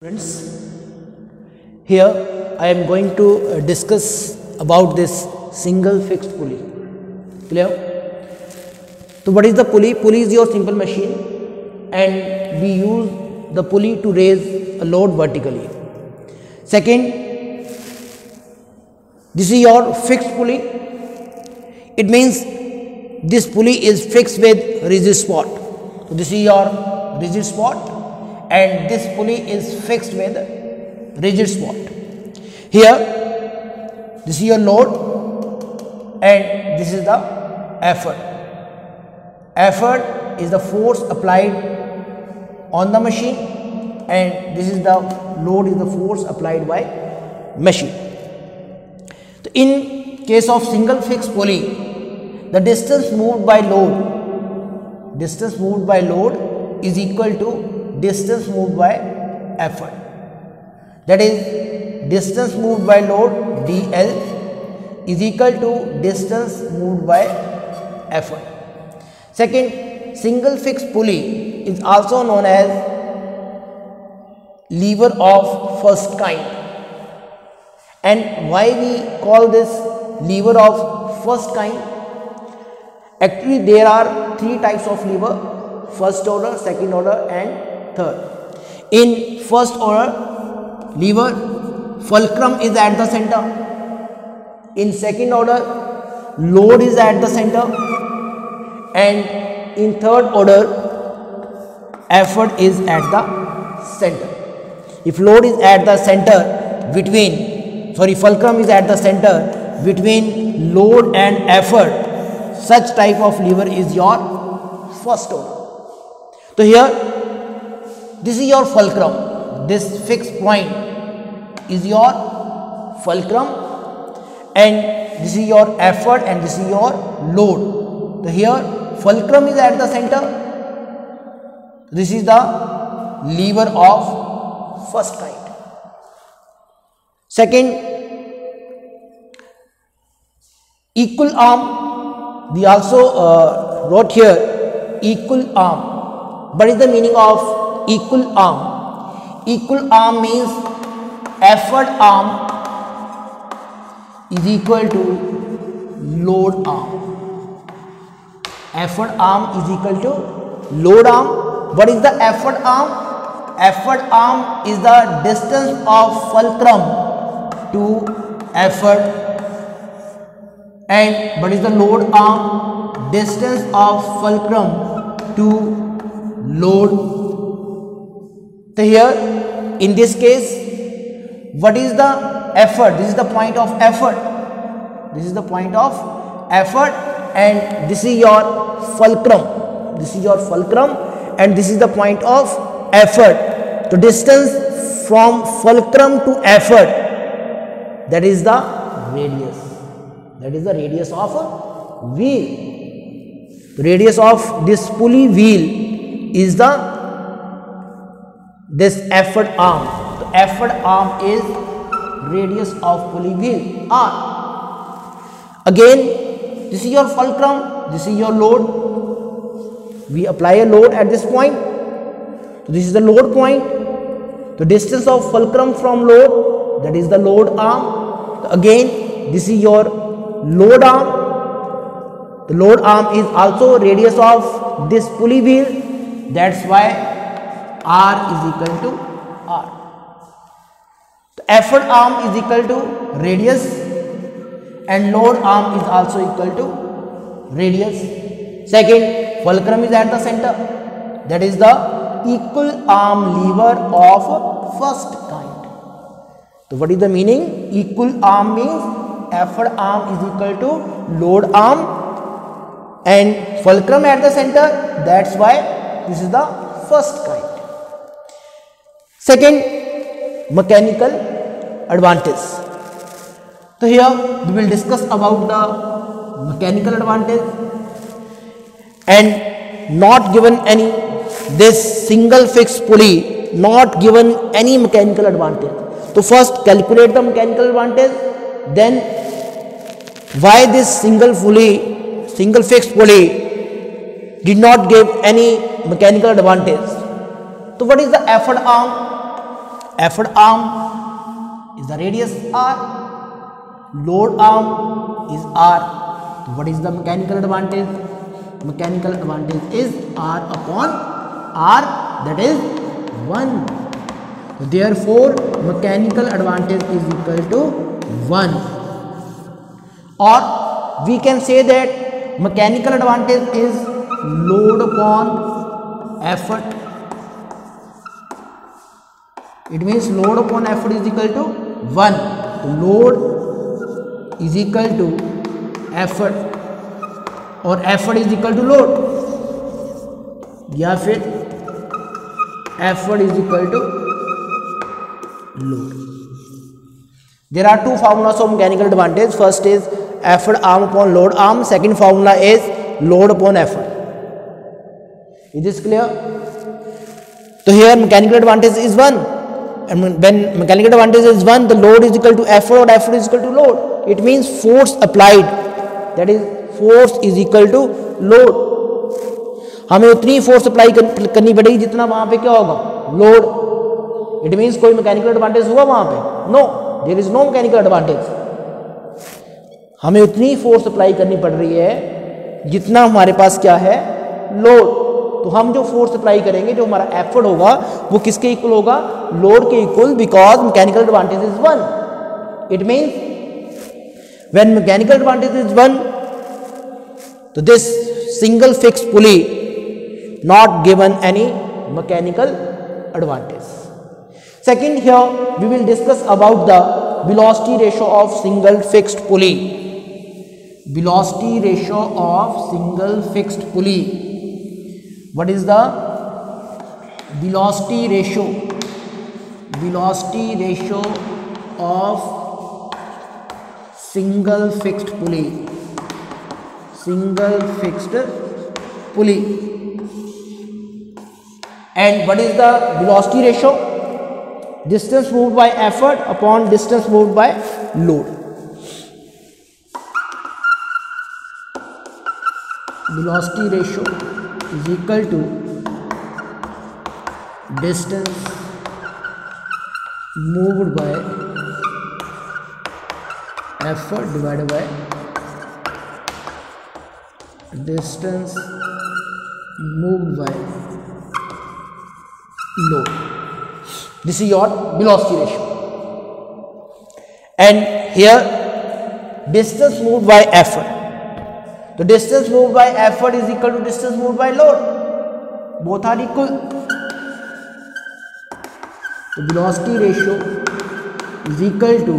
Friends, here I am going to discuss about this single fixed pulley. Clear? So what is the pulley? Pulley is your simple machine and we use the pulley to raise a load vertically. Second, this is your fixed pulley. It means this pulley is fixed with rigid spot. So this is your rigid spot and this pulley is fixed with rigid spot. Here, this is your load and this is the effort. Effort is the force applied on the machine and this is the load is the force applied by machine. So in case of single fixed pulley, the distance moved by load is equal to distance moved by effort. That is, distance moved by load dl is equal to distance moved by effort. Second, single fixed pulley is also known as lever of first kind. And why we call this lever of first kind? Actually, there are three types of lever: first order, second order and third. In first order lever, fulcrum is at the center. In second order, load is at the center. And in third order, effort is at the center. If load is at the center fulcrum is at the center between load and effort, such type of lever is your first order. So here, this is your fulcrum. This fixed point is your fulcrum and this is your effort and this is your load. So here, fulcrum is at the center. This is the lever of first kind. Second, equal arm. We also wrote here equal arm. What is the meaning of equal arm? Equal arm means effort arm is equal to load arm. Effort arm is equal to load arm. What is the effort arm? Effort arm is the distance of fulcrum to effort. And what is the load arm? Distance of fulcrum to load. So here, in this case, what is the effort? This is the point of effort. This is the point of effort and this is your fulcrum. This is your fulcrum and this is the point of effort. The distance from fulcrum to effort, that is the radius. That is the radius of a wheel. The radius of this pulley wheel is this effort arm. The effort arm is radius of pulley wheel R. Again, this is your fulcrum, this is your load. We apply a load at this point. So this is the load point. The distance of fulcrum from load, that is the load arm. Again, this is your load arm. The load arm is also radius of this pulley wheel. That's why R is equal to R. The effort arm is equal to radius and load arm is also equal to radius. Second, fulcrum is at the center. That is the equal arm lever of first kind. So what is the meaning? Equal arm means effort arm is equal to load arm and fulcrum at the center. That's why this is the first kind. Second, mechanical advantage. So here we will discuss about the mechanical advantage and not given any this single fixed pulley, not given any mechanical advantage. So first calculate the mechanical advantage, then why this single fixed pulley did not give any mechanical advantage. So what is the effort arm? effort arm is the radius r, load arm is r. So what is the mechanical advantage? Mechanical advantage is r upon r, that is 1. So therefore mechanical advantage is equal to 1. Or we can say that mechanical advantage is load upon effort. It means load upon effort is equal to 1. Load is equal to effort और effort is equal to load, या फिर effort is equal to load. There are two formulas of mechanical advantage. First is effort arm upon load arm. Second formula is load upon effort. Is this clear? So here mechanical advantage is 1, and when mechanical advantage is 1, the load is equal to effort or effort is equal to load. It means force applied, that is force is equal to load. हमें उतनी force apply करनी पड़ेगी जितना वहां पे क्या होगा, load. It means कोई मैकेनिकल एडवांटेज हुआ वहां पे? No, there is no mechanical advantage. हमें उतनी फोर्स अप्लाई करनी पड़ रही है जितना हमारे पास क्या है, लोड. तो हम जो फोर्स अप्लाई करेंगे, जो हमारा एफर्ट होगा, वो किसके इक्वल होगा, लोड के equal, because mechanical advantage is 1. It means when mechanical advantage is 1, तो this single fixed pulley not given any mechanical advantage. Second, here we will discuss about the velocity ratio of single fixed pulley. Velocity ratio of single fixed pulley. What is the velocity ratio? Velocity ratio of single fixed pulley. Single fixed pulley. And what is the velocity ratio? Distance moved by effort upon distance moved by load. Velocity ratio is equal to distance moved by effort divided by distance moved by load. This is your velocity ratio. And here distance moved by effort. So distance moved by effort is equal to distance moved by load. Both are equal. So velocity ratio is equal to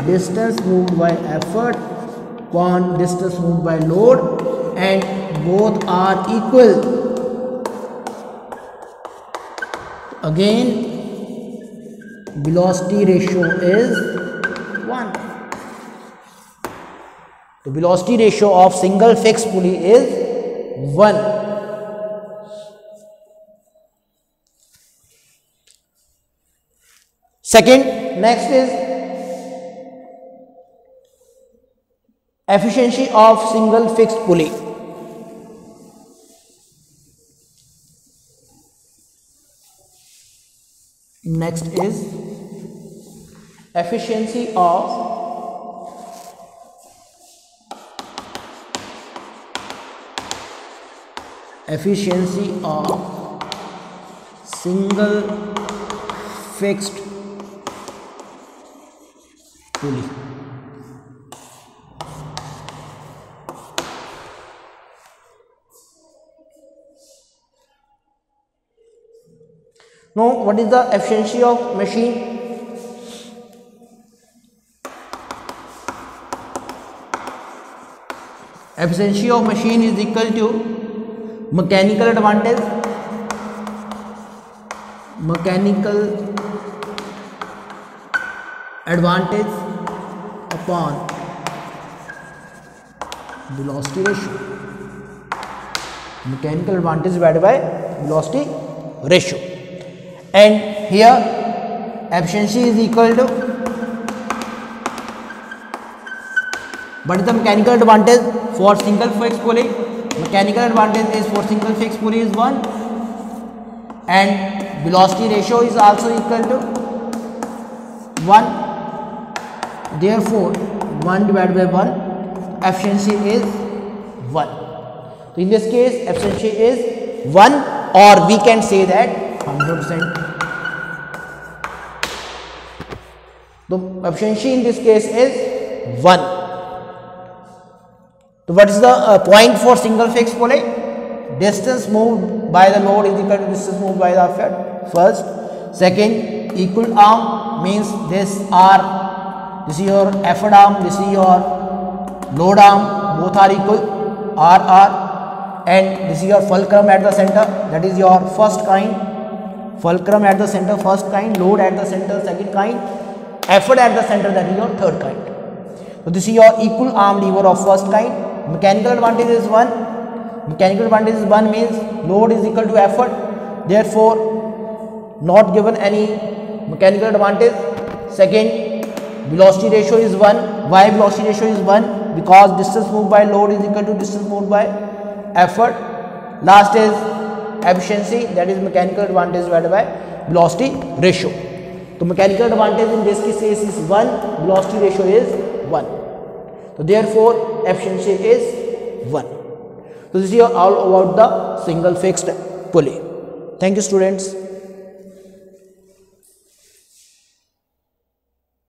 distance moved by effort upon distance moved by load, and both are equal. Again, velocity ratio is 1. The velocity ratio of single fixed pulley is 1. Second, next is efficiency of single fixed pulley. Next is efficiency of single fixed pulley. Now, what is the efficiency of machine? Efficiency of machine is equal to mechanical advantage upon velocity ratio. Mechanical advantage divided by velocity ratio. And here efficiency is equal to, what is the mechanical advantage for single fixed pulley? Mechanical advantage is for single fixed pulley is 1, and velocity ratio is also equal to 1, therefore 1 divided by 1, efficiency is 1. So in this case efficiency is 1, or we can say that 100%. The efficiency in this case is 1. So what is the point for single phase pulley? Distance moved by the load is equal to distance moved by the effort. First. Second, equal arm means this is your effort arm, this is your load arm, both are equal, R, and this is your fulcrum at the center, that is your first kind, fulcrum at the center first kind, load at the center second kind, effort at the center, that is your third kind. So this is your equal arm lever of first kind. Mechanical advantage is 1. Mechanical advantage is 1 means load is equal to effort, therefore not given any mechanical advantage. Second, velocity ratio is 1. Why velocity ratio is 1? Because distance moved by load is equal to distance moved by effort. Last is efficiency, that is mechanical advantage divided by velocity ratio. So mechanical advantage in this case is 1, velocity ratio is 1. So therefore efficiency is 1. So this is all about the single fixed pulley. Thank you students.